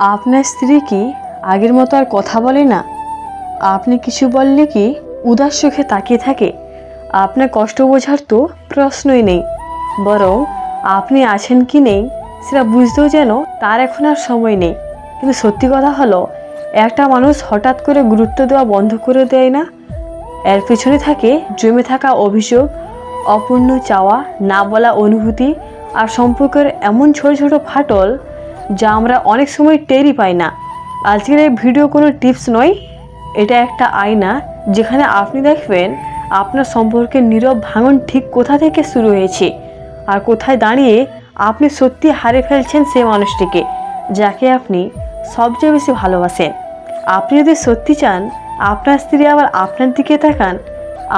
আপনার স্ত্রী কি আগের মতো আর কথা বলে না? আপনি কিছু বললে কি উদাস চোখে তাকিয়ে থাকে? আপনার কষ্ট বোঝার তো প্রশ্নই নেই, বরং আপনি আছেন কি নেই সেটা বুঝতেও যেন তার এখন আর সময় নেই। কিন্তু সত্যি কথা হলো, একটা মানুষ হঠাৎ করে গুরুত্ব দেওয়া বন্ধ করে দেয় না। এর পেছনে থাকে জমে থাকা অভিযোগ, অপূর্ণ চাওয়া, না বলা অনুভূতি আর সম্পর্কের এমন ছোট ছোট ফাটল যা আমরা অনেক সময় টেরই পাই না। আজকের এই ভিডিও কোনো টিপস নয়, এটা একটা আয়না যেখানে আপনি দেখবেন আপনার সম্পর্কের নীরব ভাঙন ঠিক কোথা থেকে শুরু হয়েছে আর কোথায় দাঁড়িয়ে আপনি সত্যি হারিয়ে ফেলছেন সেই মানুষটিকে যাকে আপনি সবচেয়ে বেশি ভালোবাসেন। আপনি যদি সত্যি চান আপনার স্ত্রী আবার আপনার দিকে তাকান,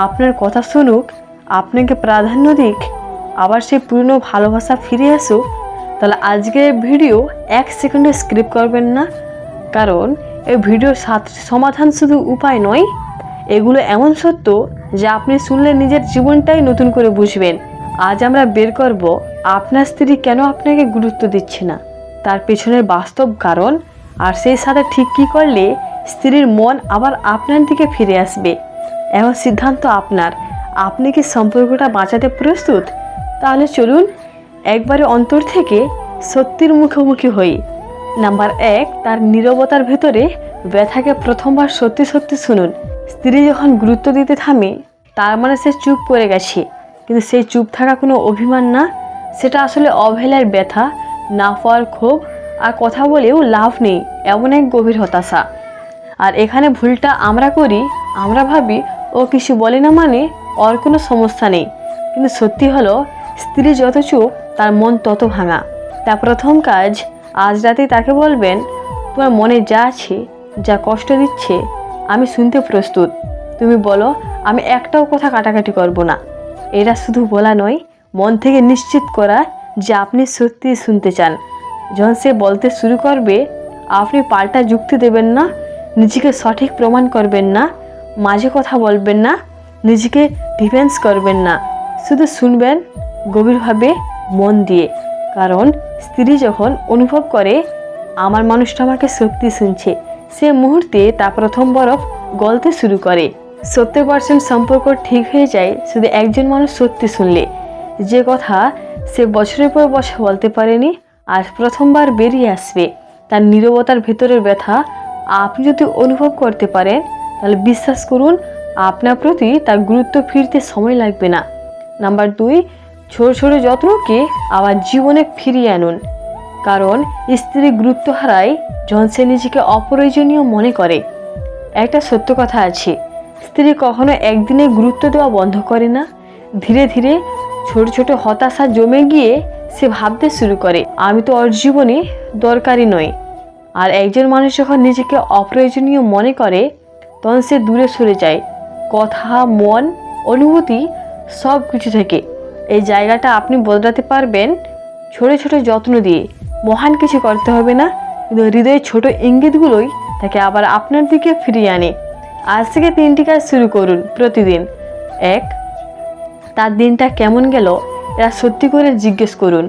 আপনার কথা শুনুক, আপনাকে প্রাধান্য দিক, আবার সেই পুরনো ভালোবাসা ফিরে আসুক, তাহলে আজকের ভিডিও 1 সেকেন্ডে স্কিপ করবেন না। কারণ এই ভিডিওর সমাধান শুধু উপায় নয়, এগুলো এমন সত্য যা আপনি শুনলে নিজের জীবনটাই নতুন করে বুঝবেন। আজ আমরা বের করব আপনার স্ত্রী কেন আপনাকে গুরুত্ব দিচ্ছে না, তার পেছনের বাস্তব কারণ, আর সেই সাথে ঠিক কী করলে স্ত্রীর মন আবার আপনার দিকে ফিরে আসবে। এখন সিদ্ধান্ত আপনার। আপনি কি সম্পর্কটা বাঁচাতে প্রস্তুত? তাহলে চলুন একবারে অন্তর থেকে সত্যির মুখোমুখি হই। নাম্বার 1, তার নীরবতার ভেতরে ব্যথাকে প্রথমবার সত্যি সত্যি শুনুন। স্ত্রী যখন গুরুত্ব দিতে থামে তার মানে সে চুপ করে গেছে, কিন্তু সেই চুপ থাকা কোনো অভিমান না, সেটা আসলে অবহেলার ব্যথা, না পাওয়ার ক্ষোভ, আর কথা বলেও লাভ নেই এমন এক গভীর হতাশা। আর এখানে ভুলটা আমরা করি, আমরা ভাবি ও কিছু বলে না মানে ওর কোনো সমস্যা নেই। কিন্তু সত্যি হলো স্ত্রী যত চুপ তার মন তত ভাঙা। তার প্রথম কাজ, আজ রাতেই তাকে বলবেন, তোমার মনে যা আছে, যা কষ্ট দিচ্ছে, আমি শুনতে প্রস্তুত। তুমি বলো, আমি একটাও কথা কাটাকাটি করব না। এটা শুধু বলা নয়, মন থেকে নিশ্চিত করা যে আপনি সত্যিই শুনতে চান। যখন সে বলতে শুরু করবে, আপনি পাল্টা যুক্তি দেবেন না, নিজেকে সঠিক প্রমাণ করবেন না, মাঝে কথা বলবেন না, নিজেকে ডিফেন্স করবেন না, শুধু শুনবেন গভীরভাবে, মন দিয়ে। কারণ স্ত্রী যখন অনুভব করে আমার মানুষটা আমাকে সত্যি শুনছে, সে মুহূর্তে তা প্রথম বরফ গলতে শুরু করে। 70% সম্পর্ক ঠিক হয়ে যায় শুধু একজন মানুষ সত্যি শুনলে। যে কথা সে বছরের পর বছর বলতে পারেনি, আজ প্রথমবার বেরিয়ে আসবে। তার নীরবতার ভেতরের ব্যথা আপনি যদি অনুভব করতে পারেন, তাহলে বিশ্বাস করুন আপনার প্রতি তার গুরুত্ব ফিরতে সময় লাগবে না। নাম্বার 2, ছোট ছোট যত্নকে আবার জীবনে ফিরিয়ে আনুন। কারণ স্ত্রী গুরুত্ব হারায় যখন সে নিজেকে অপ্রয়োজনীয় মনে করে। একটা সত্য কথা আছে, স্ত্রী কখনো একদিনে গুরুত্ব দেওয়া বন্ধ করে না। ধীরে ধীরে ছোট ছোট হতাশা জমে গিয়ে সে ভাবতে শুরু করে আমি তো ওর জীবনে দরকারি নই। আর একজন মানুষ যখন নিজেকে অপ্রয়োজনীয় মনে করে তখন সে দূরে সরে যায়, কথা, মন, অনুভূতি সব কিছু থেকে। এই জায়গাটা আপনি বদলাতে পারবেন ছোট ছোট যত্ন দিয়ে। মহান কিছু করতে হবে না, কিন্তু হৃদয়ের ছোট ইঙ্গিতগুলোই তাকে আবার আপনার দিকে ফিরিয়ে আনে। আজ থেকে 3টি কাজ শুরু করুন প্রতিদিন। 1, তার দিনটা কেমন গেল এরা সত্যি করে জিজ্ঞেস করুন।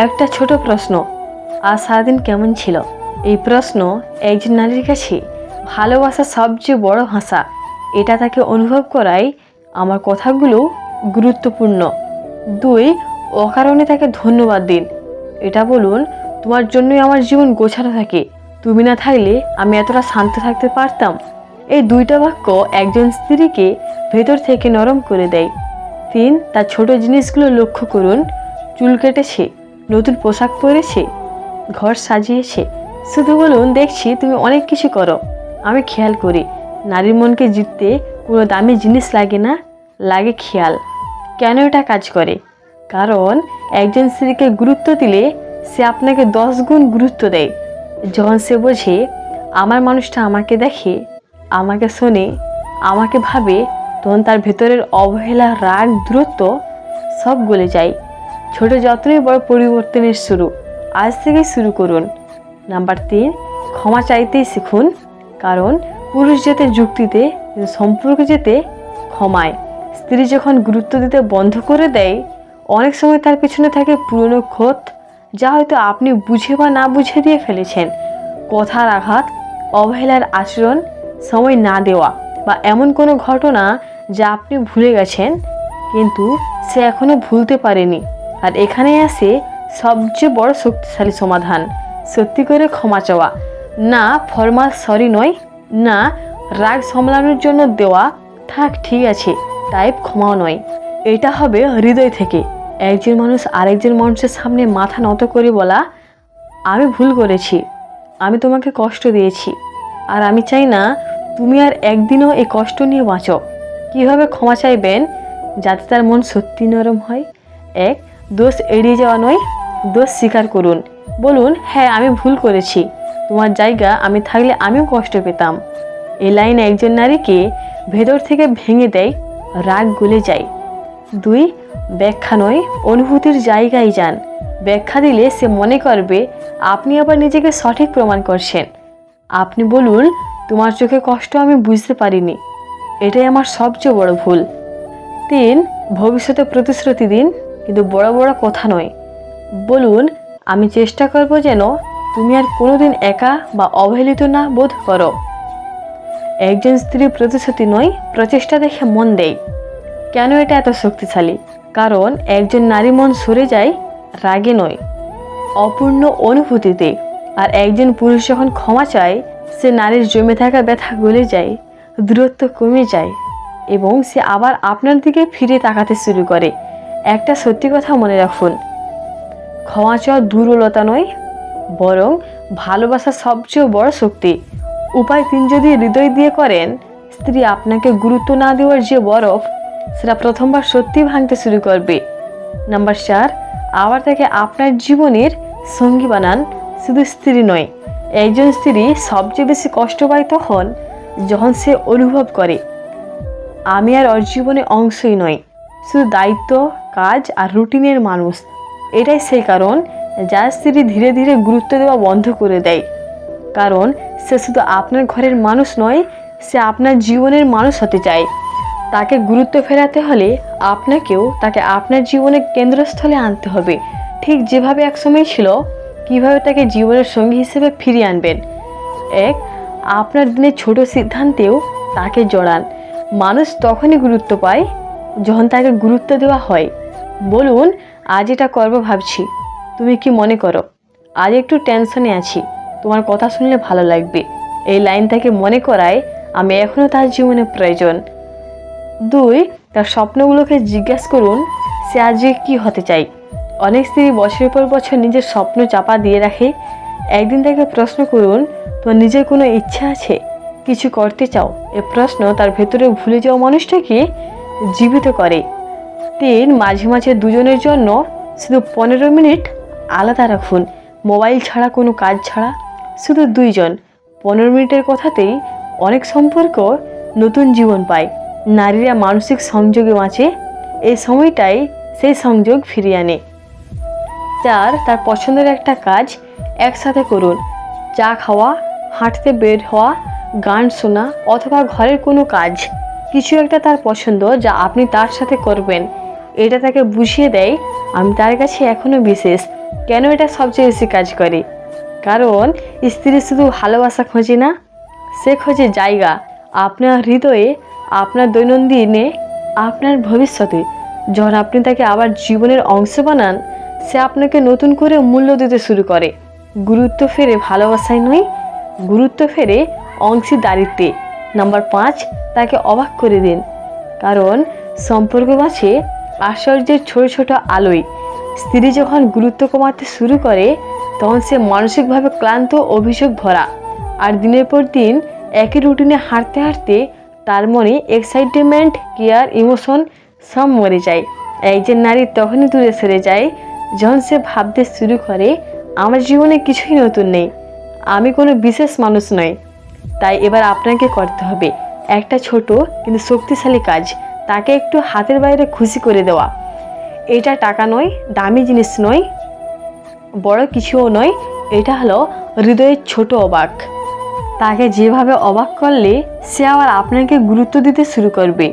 একটা ছোট প্রশ্ন, আজ সারাদিন কেমন ছিল? এই প্রশ্ন একজন নারীর কাছে ভালোবাসার সবচেয়ে বড় ভাষা। এটা তাকে অনুভব করায় আমার কথাগুলো গুরুত্বপূর্ণ। 2, অকারণে তাকে ধন্যবাদ দিন। এটা বলুন, তোমার জন্যই আমার জীবন গোছানো থাকে, তুমি না থাকলে আমি এতটা শান্ত থাকতে পারতাম। এই 2টা বাক্য একজন স্ত্রীকে ভেতর থেকে নরম করে দেয়। 3, তার ছোট জিনিসগুলো লক্ষ্য করুন। চুল কেটেছে, নতুন পোশাক পরেছে, ঘর সাজিয়েছে, শুধু বলুন, দেখছি তুমি অনেক কিছু করো, আমি খেয়াল করি। নারীর মনকে জিততে কোনো দামি জিনিস লাগে না, লাগে খেয়াল। কেন এটা কাজ করে? কারণ একজন স্ত্রীকে গুরুত্ব দিলে সে আপনাকে 10 গুণ গুরুত্ব দেয়। যখন সে বোঝে আমার মানুষটা আমাকে দেখে, আমাকে শোনে, আমাকে ভাবে, তখন তার ভেতরের অবহেলা, রাগ, দূরত্ব সব গলে যায়। ছোট যত্নই বড় পরিবর্তনের শুরু। আজ থেকেই শুরু করুন। নাম্বার 3, ক্ষমা চাইতেই শিখুন। কারণ পুরুষ যেতে যুক্তিতে, কিন্তু সম্পর্ক যেতে ক্ষমায়। স্ত্রী যখন গুরুত্ব দিতে বন্ধ করে দেয়, অনেক সময় তার পিছনে থাকে পুরনো ক্ষত, যা হয়তো আপনি বুঝে বা না বুঝে দিয়ে ফেলেছেন। কথার আঘাত, অবহেলার আচরণ, সময় না দেওয়া বা এমন কোনো ঘটনা যা আপনি ভুলে গেছেন কিন্তু সে এখনো ভুলতে পারেনি। আর এখানেই আসে সবচেয়ে বড় শক্তিশালী সমাধান, সত্যি করে ক্ষমা চাওয়া। না ফরমাল সরি নয়, না রাগ সামলানোর জন্য দেওয়া থাক ঠিক আছে টাইপ ক্ষমাও নয়। এটা হবে হৃদয় থেকে একজন মানুষ আরেকজন মানুষের সামনে মাথা নত করে বলা, আমি ভুল করেছি, আমি তোমাকে কষ্ট দিয়েছি, আর আমি চাই না তুমি আর একদিনও এই কষ্ট নিয়ে বাঁচো। কীভাবে ক্ষমা চাইবেন যাতে তার মন সত্যি নরম হয়? এক, দোষ এড়িয়ে যাওয়া নয়, দোষ স্বীকার করুন। বলুন, হ্যাঁ আমি ভুল করেছি, তোমার জায়গা আমি থাকলে আমিও কষ্ট পেতাম। এই লাইন একজন নারীকে ভেতর থেকে ভেঙে দেয়, রাগ গলে যায়। দুই, ব্যাখ্যা নয়, অনুভূতির জায়গায় যান। ব্যাখ্যা দিলে সে মনে করবে আপনি আবার নিজেকে সঠিক প্রমাণ করছেন। আপনি বলুন, তোমার চোখে কষ্ট আমি বুঝতে পারিনি, এটাই আমার সবচেয়ে বড় ভুল। তিন, ভবিষ্যতে প্রতিশ্রুতি দিন, কিন্তু বড় বড় কথা নয়। বলুন, আমি চেষ্টা করব যেন তুমি আর কোনোদিন একা বা অবহেলিত না বোধ করো। একজন স্ত্রী প্রতিশ্রুতি নয়, প্রচেষ্টা দেখে মন দেয়। কেন এটা এত শক্তিশালী? কারণ একজন নারী মন সরে যায় রাগে নয়, অপূর্ণ অনুভূতিতে। আর একজন পুরুষ যখন ক্ষমা চায়, সে নারীর জমে থাকা ব্যথা গলে যায়, দূরত্ব কমে যায় এবং সে আবার আপনার দিকে ফিরে তাকাতে শুরু করে। একটা সত্যি কথা মনে রাখুন, ক্ষমা চাওয়া দুর্বলতা নয়, বরং ভালোবাসার সবচেয়ে বড় শক্তি। উপায় 3 যদি হৃদয় দিয়ে করেন, স্ত্রী আপনাকে গুরুত্ব না দেওয়ার যে বরফ, সেটা প্রথমবার সত্যি ভাঙতে শুরু করবে। নাম্বার 4, আবার তাকে আপনার জীবনের সঙ্গী বানান, শুধু স্ত্রী নয়। একজন স্ত্রী সবচেয়ে বেশি কষ্ট পায় তখন যখন সে অনুভব করে আমি আর ওর জীবনে অংশই নয়, শুধু দায়িত্ব, কাজ আর রুটিনের মানুষ। এটাই সেই কারণ যার স্ত্রী ধীরে ধীরে গুরুত্ব দেওয়া বন্ধ করে দেয়। কারণ সে শুধু আপনার ঘরের মানুষ নয়, সে আপনার জীবনের মানুষ হতে চায়। তাকে গুরুত্ব ফেরাতে হলে আপনাকেও তাকে আপনার জীবনের কেন্দ্রস্থলে আনতে হবে। ঠিক যেভাবে একসময় ছিল, কিভাবে তাকে জীবনের সঙ্গী হিসেবে ফিরিয়ে আনবেন। এক, আপনার দিনের ছোট সিদ্ধান্তেও তাকে জড়ান। মানুষ তখনই গুরুত্ব পায় যখন তাকে গুরুত্ব দেওয়া হয়। বলুন, আজ এটা করব ভাবছি, তুমি কি মনে করো? আজ একটু টেনশনে আছি, তোমার কথা শুনলে ভালো লাগবে। এই লাইন তাকে মনে করায় আমি এখনও তার জীবনে প্রয়োজন। 2, তার স্বপ্নগুলোকে জিজ্ঞেস করুন সে আজকে কি হতে চায়। অনেক স্ত্রী বছরের পর বছর নিজের স্বপ্ন চাপা দিয়ে রাখে। একদিন তাকে প্রশ্ন করুন, তোমার নিজের কোনো ইচ্ছা আছে, কিছু করতে চাও? এ প্রশ্ন তার ভেতরে ভুলে যাওয়া মানুষটাকে জীবিত করে। 3, মাঝে মাঝে দুজনের জন্য শুধু 15 মিনিট আলাদা রাখুন, মোবাইল ছাড়া, কোনো কাজ ছাড়া, শুধু দুইজন। 15 মিনিটের কথাতেই অনেক সম্পর্ক নতুন জীবন পায়। নারীরা মানসিক সংযোগে বাঁচে, এই সময়টাই সেই সংযোগ ফিরিয়ে আনে। 4, তার পছন্দের একটা কাজ একসাথে করুন। চা খাওয়া, হাঁটতে বের হওয়া, গান শোনা অথবা ঘরের কোনো কাজ। কিছু একটা তার পছন্দ যা আপনি তার সাথে করবেন। এটা তাকে বুঝিয়ে দেয় আমি তার কাছে এখনও বিশেষ। কেন এটা সবচেয়ে বেশি কাজ করে? কারণ স্ত্রী শুধু ভালোবাসা খোঁজে না, সে খোঁজে জায়গা আপনার হৃদয়ে, আপনার দৈনন্দিনে, আপনার ভবিষ্যতে। যখন আপনি তাকে আবার জীবনের অংশ বানান, সে আপনাকে নতুন করে মূল্য দিতে শুরু করে। গুরুত্ব ফেরে ভালোবাসায় নয়, গুরুত্ব ফেরে অংশীদারিত্বে। নাম্বার 5, তাকে অবাক করে দিন। কারণ সম্পর্ক বাঁচে আশ্চর্যের ছোট ছোট আলোয়। স্ত্রী যখন গুরুত্ব কমাতে শুরু করে, তখন সে মানসিকভাবে ক্লান্ত, অভিযোগ ভরা। আর দিনের পর দিন একই রুটিনে হাঁটতে হাঁটতে তার মনে এক্সাইটমেন্ট, কেয়ার, ইমোশন সব মরে যায়। একজন নারী তখনই দূরে সরে যায় যখন সে ভাবতে শুরু করে আমার জীবনে কিছুই নতুন নেই, আমি কোনো বিশেষ মানুষ নই। তাই এবার আপনাকে করতে হবে একটা ছোট কিন্তু শক্তিশালী কাজ, তাকে একটু হাতের বাইরে খুশি করে দেওয়া। এটা টাকা নয়, দামি জিনিস নয়, বড় কিছুও নয়, এটা হলো হৃদয়ের ছোট অবাক। তাকে যেভাবে অবাক করলে সে আবার আপনাকে গুরুত্ব দিতে শুরু করবে।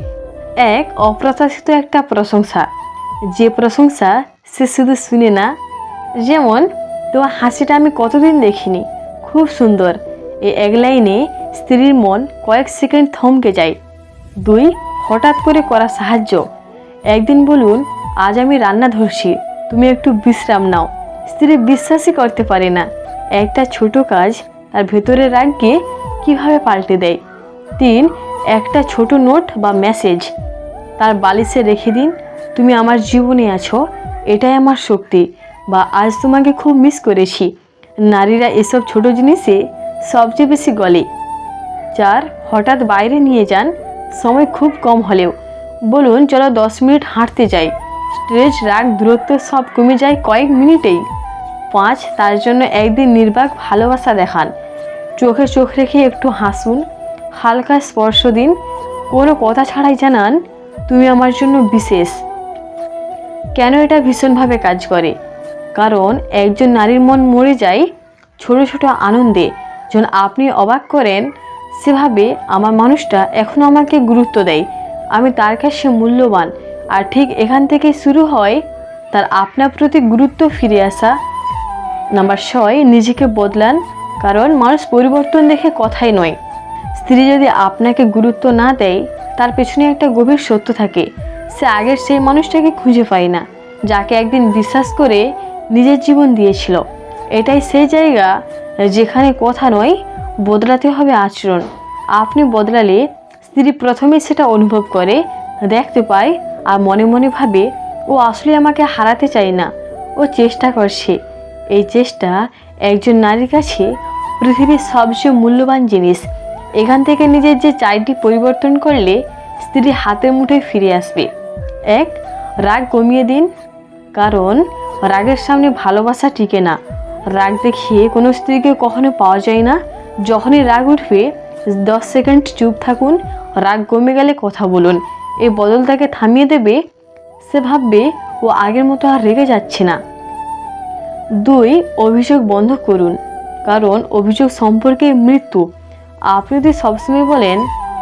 1, অপ্রত্যাশিত একটা প্রশংসা, যে প্রশংসা সে শুধু শুনে না। যেমন, তোমার হাসিটা আমি কতদিন দেখিনি, খুব খুব সুন্দর। এই এক লাইনে স্ত্রীর মন কয়েক সেকেন্ড থমকে যায়। 2, হঠাৎ করে করা সাহায্য। একদিন বলুন, আজ আমি রান্না ধরছি, তুমি একটু বিশ্রাম নাও। স্ত্রী বিশ্বাসই করতে পারে না একটা ছোট কাজ তার ভেতরের রাগকে কিভাবে পাল্টে দেয়। 3, একটা ছোট নোট বা মেসেজ তার বালিশে রেখে দিন, তুমি আমার জীবনে আছো, এটাই আমার শক্তি, বা আজ তোমাকে খুব মিস করেছি। নারীরা এসব ছোট জিনিসে সবচেয়ে বেশি গলে। 4, হঠাৎ বাইরে নিয়ে যান, সময় খুব কম হলেও বলুন, চলো 10 মিনিট হাঁটতে যাই। স্ট্রেস, রাগ, দূরত্ব সব কমে যায় কয়েক মিনিটেই। 5, তার জন্য একদিন নির্বাক ভালোবাসা দেখান, চোখে চোখ রেখে একটু হাসুন, হালকা স্পর্শ দিন, কোনো কথা ছাড়াই জানান, তুমি আমার জন্য বিশেষ। কেন এটা ভীষণভাবে কাজ করে? কারণ একজন নারীর মন মরে যায় ছোট ছোট আনন্দে। যখন আপনি অবাক করেন, সেভাবে আমার মানুষটা এখনও আমাকে গুরুত্ব দেয়, আমি তার কাছে মূল্যবান। আর ঠিক এখান থেকে শুরু হয় তার আপনার প্রতি গুরুত্ব ফিরে আসা। নাম্বার 6, নিজেকে বদলান, কারণ মানুষ পরিবর্তন দেখে কথাই নয়। স্ত্রী যদি আপনাকে গুরুত্ব না দেয়, তার পেছনে একটা গভীর সত্য থাকে, সে আগের সেই মানুষটাকে খুঁজে পায় না যাকে একদিন বিশ্বাস করে নিজের জীবন দিয়েছিল। এটাই সেই জায়গা যেখানে কথা নয়, বদলাতে হবে আচরণ। আপনি বদলালে স্ত্রী প্রথমে সেটা অনুভব করে, দেখতে পায়, আর মনে মনে ভাবে, ও আসলে আমাকে হারাতে চায় না, ও চেষ্টা করছে। এই চেষ্টা একজন নারীর কাছে পৃথিবীর সবচেয়ে মূল্যবান জিনিস। এখান থেকে নিজের যে 4টি পরিবর্তন করলে স্ত্রী হাতের মুঠোয় ফিরে আসবে। 1, রাগ কমিয়ে দিন, কারণ রাগের সামনে ভালোবাসা টিকে না। রাগ দেখিয়ে কোনো স্ত্রীকে কখনো পাওয়া যায় না। যখনই রাগ উঠবে 10 সেকেন্ড চুপ থাকুন, রাগ কমে গেলে কথা বলুন। এই বদল তাকে থামিয়ে দেবে, সে ভাববে ও আগের মতো আর রেগে যাচ্ছে না। 2, অভিযোগ বন্ধ করুন, কারণ অভিযোগ সম্পর্কে মৃত্যু। আপনি যদি সবসময় বলেন,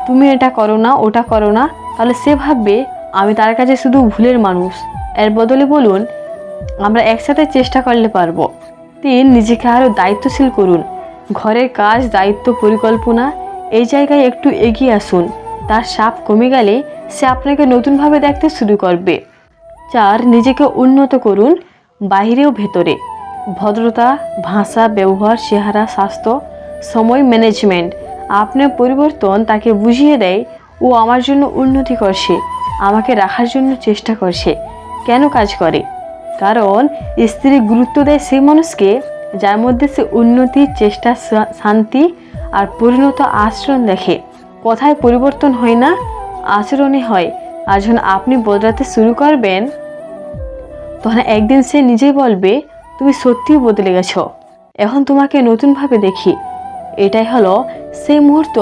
তুমি এটা করো না, ওটা করো না, তাহলে সে ভাববে আমি তার কাছে শুধু ভুলের মানুষ। এর বদলে বলুন, আমরা একসাথে চেষ্টা করলে পারবো। 3, নিজেকে আরও দায়িত্বশীল করুন, ঘরের কাজ, দায়িত্ব, পরিকল্পনা, এই জায়গায় একটু এগিয়ে আসুন। তার চাপ কমে গেলে সে আপনাকে নতুনভাবে দেখতে শুরু করবে। 4, নিজেকে উন্নত করুন, বাইরেও ভেতরে। ভদ্রতা, ভাষা, ব্যবহার, চেহারা, স্বাস্থ্য, সময় ম্যানেজমেন্ট। আপনার পরিবর্তন তাকে বুঝিয়ে দেয়, ও আমার জন্য উন্নতি করছে, আমাকে রাখার জন্য চেষ্টা করছে। কেন কাজ করে? কারণ স্ত্রী গুরুত্ব দেয় সেই মানুষকে যার মধ্যে সে উন্নতি, চেষ্টা, শান্তি আর পরিণত আচরণ দেখে। কথায় পরিবর্তন হয় না, আচরণে হয়। আর যখন আপনি বদলাতে শুরু করবেন, তখন একদিন সে নিজেই বলবে, তুমি সত্যিই বদলে গেছো, এখন তোমাকে নতুনভাবে দেখি। এটাই হলো সেই মুহূর্ত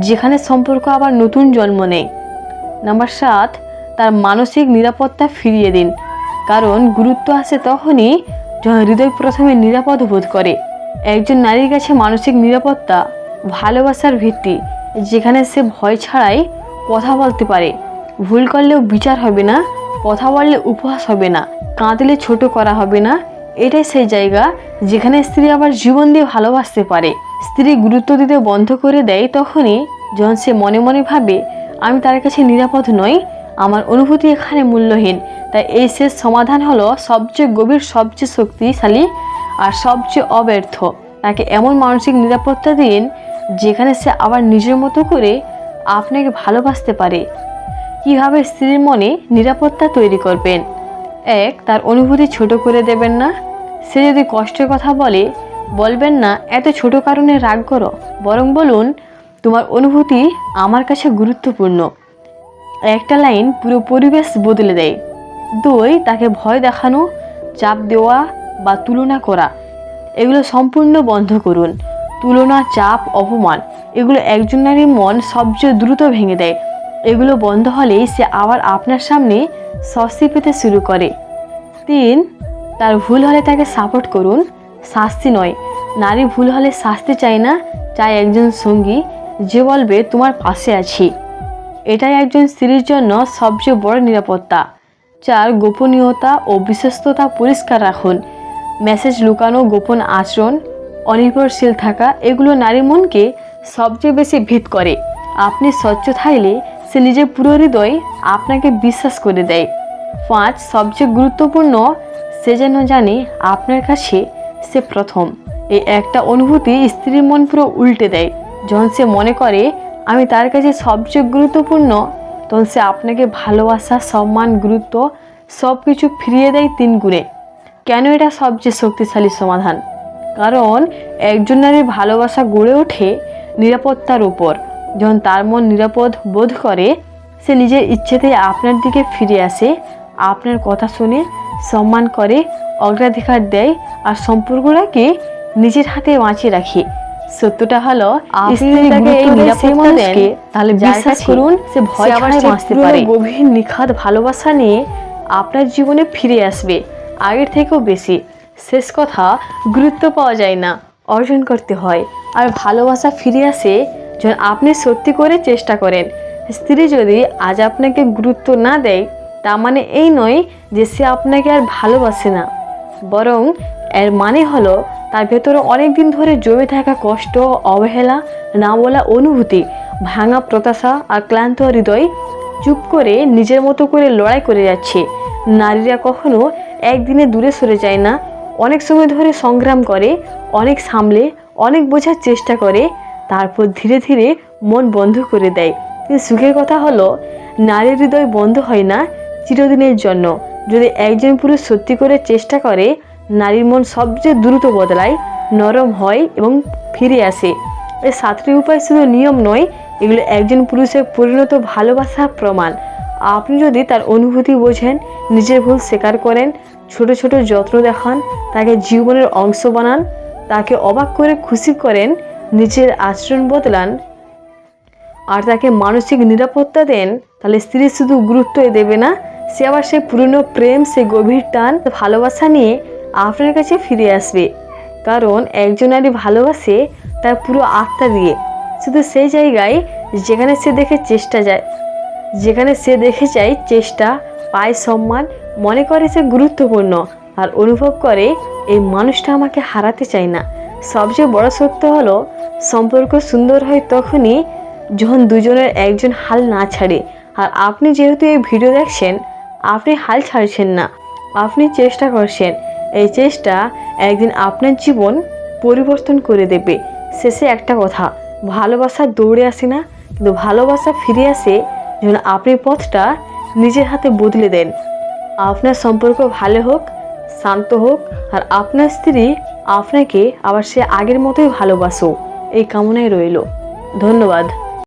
যেখানে সম্পর্ক আবার নতুন জন্ম নেয়। নাম্বার 7, তার মানসিক নিরাপত্তা ফিরিয়ে দিন, কারণ গুরুত্ব আসে তখনই যখন হৃদয় প্রথমে নিরাপদ বোধ করে। একজন নারীর কাছে মানসিক নিরাপত্তা ভালোবাসার ভিত্তি, যেখানে সে ভয় ছাড়াই কথা বলতে পারে। ভুল করলেও বিচার হবে না, কথা বললে উপহাস হবে না, কাঁদলে ছোট করা হবে না। এটাই সেই জায়গা যেখানে স্ত্রী আবার জীবন দিয়ে ভালোবাসতে পারে। স্ত্রী গুরুত্ব দিতে বন্ধ করে দেয় তখনই যখন সে মনে মনে ভাবে, আমি তার কাছে নিরাপদ নই, আমার অনুভূতি এখানে মূল্যহীন। তাই এই শেষ সমাধান হলো সবচেয়ে গভীর, সবচেয়ে শক্তিশালী আর সবচেয়ে অব্যর্থ। তাকে এমন মানসিক নিরাপত্তা দিন যেখানে সে আবার নিজের মতো করে আপনাকে ভালোবাসতে পারে। কিভাবে স্ত্রীর মনে নিরাপত্তা তৈরি করবেন? 1, তার অনুভূতি ছোট করে দেবেন না। সে যদি কষ্টের কথা বলে, বলবেন না এত ছোট কারণে রাগ করো, বরং বলুন, তোমার অনুভূতি আমার কাছে গুরুত্বপূর্ণ। একটা লাইন পুরো পরিবেশ বদলে দেয়। 2, তাকে ভয় দেখানো, চাপ দেওয়া বা তুলনা করা, এগুলো সম্পূর্ণ বন্ধ করুন। তুলনা, চাপ, অপমান, এগুলো একজন নারীর মন সবচেয়ে দ্রুত ভেঙে দেয়। এগুলো বন্ধ হলেই সে আবার আপনার সামনে স্বস্তি পেতে শুরু করে। 3, তার ভুল হলে তাকে সাপোর্ট করুন, শাস্তি নয়। নারী ভুল হলে শাস্তি চায় না, চায় একজন সঙ্গী যে বলবে তোমার পাশে আছি। এটাই একজন স্ত্রীর জন্য সবচেয়ে বড় নিরাপত্তা। 4, গোপনীয়তা ও বিশ্বস্ততা পরিষ্কার রাখুন। মেসেজ লুকানো, গোপন আচরণ, অনির্ভরশীল থাকা, এগুলো নারীর মনকে সবচেয়ে বেশি ভীত করে। আপনি স্বচ্ছ থাকলে সে নিজের পুরো হৃদয় আপনাকে বিশ্বাস করে দেয়। 5, সবচেয়ে গুরুত্বপূর্ণ, সে যেন জানে আপনার কাছে সে প্রথম। এই একটা অনুভূতি স্ত্রীর মন পুরো উল্টে দেয়। যখন সে মনে করে আমি তার কাছে সবচেয়ে গুরুত্বপূর্ণ, তখন সে আপনাকে ভালোবাসা, সম্মান, গুরুত্ব সব কিছু ফিরিয়ে দেয় 3 গুণে। কেন এটা সবচেয়ে শক্তিশালী সমাধান? কারণ একজন নারীর ভালোবাসা গড়ে ওঠে নিরাপত্তার উপর। যখন তার মন নিরাপদ বোধ করে, সে নিজের ইচ্ছেতে আপনার দিকে ফিরে আসে, আপনার কথা শুনে, সম্মান করে, অগ্রাধিকার দেয় আর সম্পর্কটাকে নিজের হাতে বাঁচিয়ে রাখে। সত্যটা হলো, আপনি যদি তাকে এই নিরাপত্তা দেন, তাহলে বিশ্বাস করুন সে ভয় ছাড়াই বাঁচতে পারে। গভীর নিখাত ভালোবাসা নিয়ে আপনার জীবনে ফিরে আসবে, আগের থেকেও বেশি। শেষ কথা, গুরুত্ব পাওয়া যায় না, অর্জন করতে হয়। আর ভালোবাসা ফিরে আসে যখন আপনি সত্যি করে চেষ্টা করেন। স্ত্রী যদি আজ আপনাকে গুরুত্ব না দেয়, তা মানে এই নয় যে সে আপনাকে আর ভালোবাসে না, বরং এর মানে হলো তার ভেতরে অনেক দিন ধরে জমে থাকা কষ্ট, অবহেলা, না বলা অনুভূতি, ভাঙা প্রত্যাশা আর ক্লান্ত হৃদয় চুপ করে নিজের মতো করে লড়াই করে যাচ্ছে। নারীরা কখনো একদিনে দূরে সরে যায় না, অনেক সময় ধরে সংগ্রাম করে, অনেক সামলে, অনেক বোঝার চেষ্টা করে, তারপর ধীরে ধীরে মন বন্ধ করে দেয়। কিন্তু সুখের কথা হলো, নারীর হৃদয় বন্ধ হয় না চিরদিনের জন্য। যদি একজন পুরুষ সত্যি করে চেষ্টা করে, নারীর মন সবচেয়ে দ্রুত বদলায়, নরম হয় এবং ফিরে আসে। এই 7টি উপায় শুধু নিয়ম নয়, এগুলো একজন পুরুষের পরিণত ভালোবাসা প্রমাণ। আপনি যদি তার অনুভূতি বোঝেন, নিজের ভুল স্বীকার করেন, ছোট ছোট যত্ন দেখান, তাকে জীবনের অংশ বানান, তাকে অবাক করে খুশি করেন, নিজের আচরণ বদলান আর তাকে মানসিক নিরাপত্তা দেন, তাহলে স্ত্রী শুধু গুরুত্বই দেবে না, সে আবার সেই পুরনো প্রেম, সেই গভীর টান, ভালোবাসা নিয়ে আপনার কাছে ফিরে আসবে। কারণ একজন নারী ভালোবাসে তার পুরো আত্মা দিয়ে, শুধু সেই জায়গায় যেখানে সে দেখে যায় চেষ্টা, পায় সম্মান, মনে করে সে গুরুত্বপূর্ণ আর অনুভব করে এই মানুষটা আমাকে হারাতে চায় না। সবচেয়ে বড় সত্য হলো, সম্পর্ক সুন্দর হয় তখনই যখন দুজনের একজন হাল না ছাড়ে। আর আপনি যেহেতু এই ভিডিও দেখছেন, আপনি হাল ছাড়ছেন না, আপনি চেষ্টা করছেন। এই চেষ্টা একদিন আপনার জীবন পরিবর্তন করে দেবে। শেষে একটা কথা, ভালোবাসা দৌড়ে আসে না, কিন্তু ভালোবাসা ফিরে আসে যখন আপনি পথটা নিজের হাতে বদলে দেন। আপনার সম্পর্ক ভালো হোক, শান্ত হোক, আর আপনার স্ত্রী আপনাকে আবার সে আগের মতোই ভালোবাসো, এই কামনাই রইল। ধন্যবাদ।